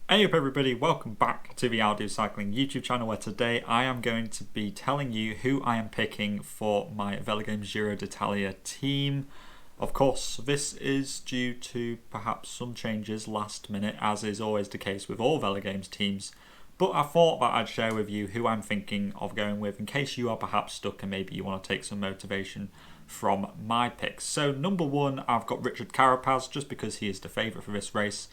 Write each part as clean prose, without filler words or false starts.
Hey up everybody, welcome back to the Audio Cycling YouTube channel, where today I am going to be telling you who I am picking for my Velogames Giro d'Italia team. Of course, this is due to perhaps some changes last minute, as is always the case with all Velogames teams, but I thought that I'd share with you who I'm thinking of going with in case you are perhaps stuck and maybe you want to take some motivation from my picks. So number one, I've got Richard Carapaz, just because he is the favourite for this race.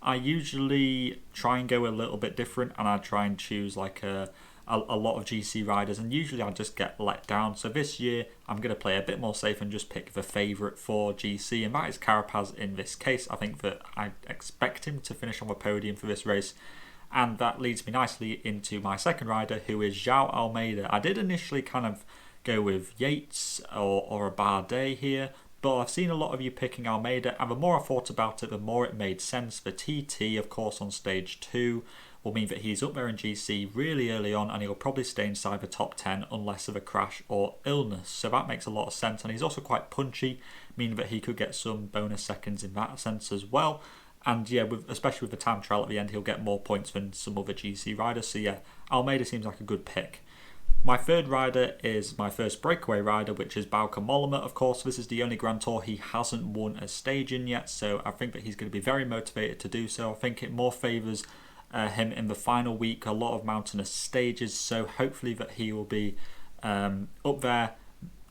I usually try and go a little bit different, and I try and choose like a lot of GC riders, and usually I just get let down. So this year I'm going to play a bit more safe and just pick the favourite for GC, and that is Carapaz in this case. I think that I expect him to finish on the podium for this race, and that leads me nicely into my second rider, who is João Almeida. I did initially kind of go with Yates or a Bardet here, but I've seen a lot of you picking Almeida, and the more I thought about it, the more it made sense. The TT, of course, on stage 2 will mean that he's up there in GC really early on, and he'll probably stay inside the top 10 unless of a crash or illness. So that makes a lot of sense, and he's also quite punchy, meaning that he could get some bonus seconds in that sense as well. And yeah, especially with the time trial at the end, he'll get more points than some other GC riders. So yeah, Almeida seems like a good pick. My third rider is my first breakaway rider, which is Bauke Mollema. Of course, this is the only Grand Tour he hasn't won a stage in yet, so I think that he's going to be very motivated to do so. I think it more favours him in the final week, a lot of mountainous stages, so hopefully that he will be up there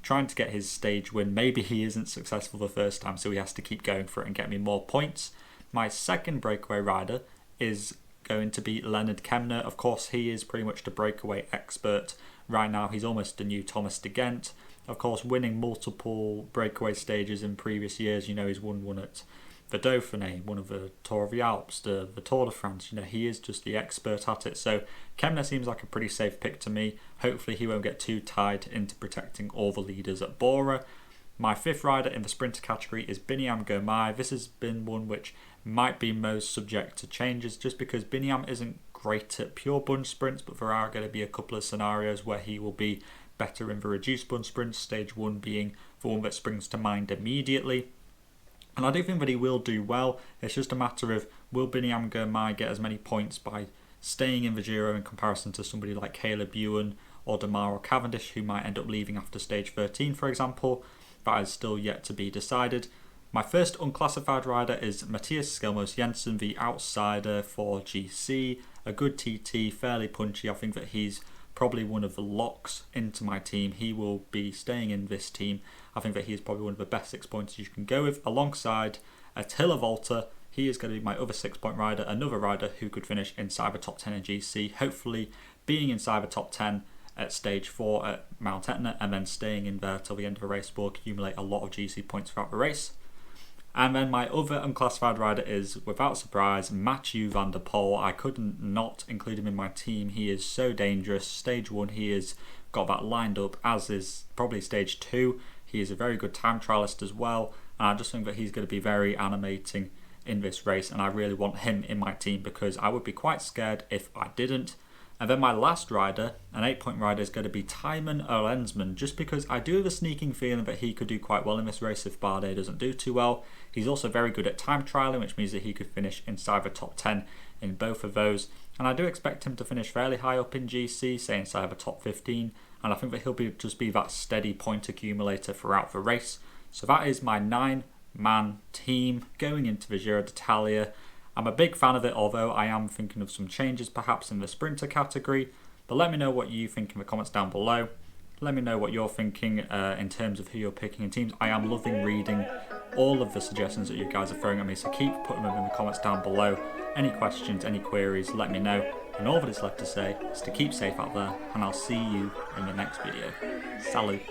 trying to get his stage win. Maybe he isn't successful the first time, so he has to keep going for it and get me more points. My second breakaway rider is going to be Leonard Kemner. Of course, he is pretty much the breakaway expert right now. He's almost the new Thomas de Gent. Of course, winning multiple breakaway stages in previous years. You know, he's won one at the Dauphiné, one of the Tour of the Alps, the Tour de France. You know, he is just the expert at it. So Kemner seems like a pretty safe pick to me. Hopefully he won't get too tied into protecting all the leaders at Bora. My fifth rider in the sprinter category is Biniam Girmay. This has been one which might be most subject to changes, just because Biniam isn't great at pure bunch sprints, but there are going to be a couple of scenarios where he will be better in the reduced bunch sprints, stage 1 being the one that springs to mind immediately. And I do think that he will do well. It's just a matter of, will Biniam Girmay get as many points by staying in the Giro in comparison to somebody like Caleb Ewan or Demar or Cavendish, who might end up leaving after stage 13, for example. That is still yet to be decided. My first unclassified rider is Matthias Skelmos Jensen, the outsider for GC. A good TT, fairly punchy. I think that he's probably one of the locks into my team. He will be staying in this team. I think that he is probably one of the best 6 pointers you can go with, alongside Attila Volter. He is going to be my other 6 point rider, another rider who could finish inside the top 10 in GC, hopefully being inside the top 10 at stage 4 at Mount Etna, and then staying in there till the end of the race will accumulate a lot of GC points throughout the race. And then my other unclassified rider is, without surprise, Mathieu van der Poel. I couldn't not include him in my team. He is so dangerous. Stage 1, he has got that lined up, as is probably stage 2. He is a very good time trialist as well, and I just think that he's going to be very animating in this race, and I really want him in my team because I would be quite scared if I didn't. And then my last rider, an 8 point rider, is going to be Thymen Oelensman, just because I do have a sneaking feeling that he could do quite well in this race if Bardet doesn't do too well. He's also very good at time trialing, which means that he could finish inside the top 10 in both of those. And I do expect him to finish fairly high up in GC, say inside the top 15. And I think that he'll just be that steady point accumulator throughout the race. So that is my 9-man team going into the Giro d'Italia. I'm a big fan of it, although I am thinking of some changes perhaps in the sprinter category. But let me know what you think in the comments down below. Let me know what you're thinking in terms of who you're picking in teams. I am loving reading all of the suggestions that you guys are throwing at me, so keep putting them in the comments down below. Any questions, any queries, let me know. And all that is left to say is to keep safe out there, and I'll see you in the next video. Salut!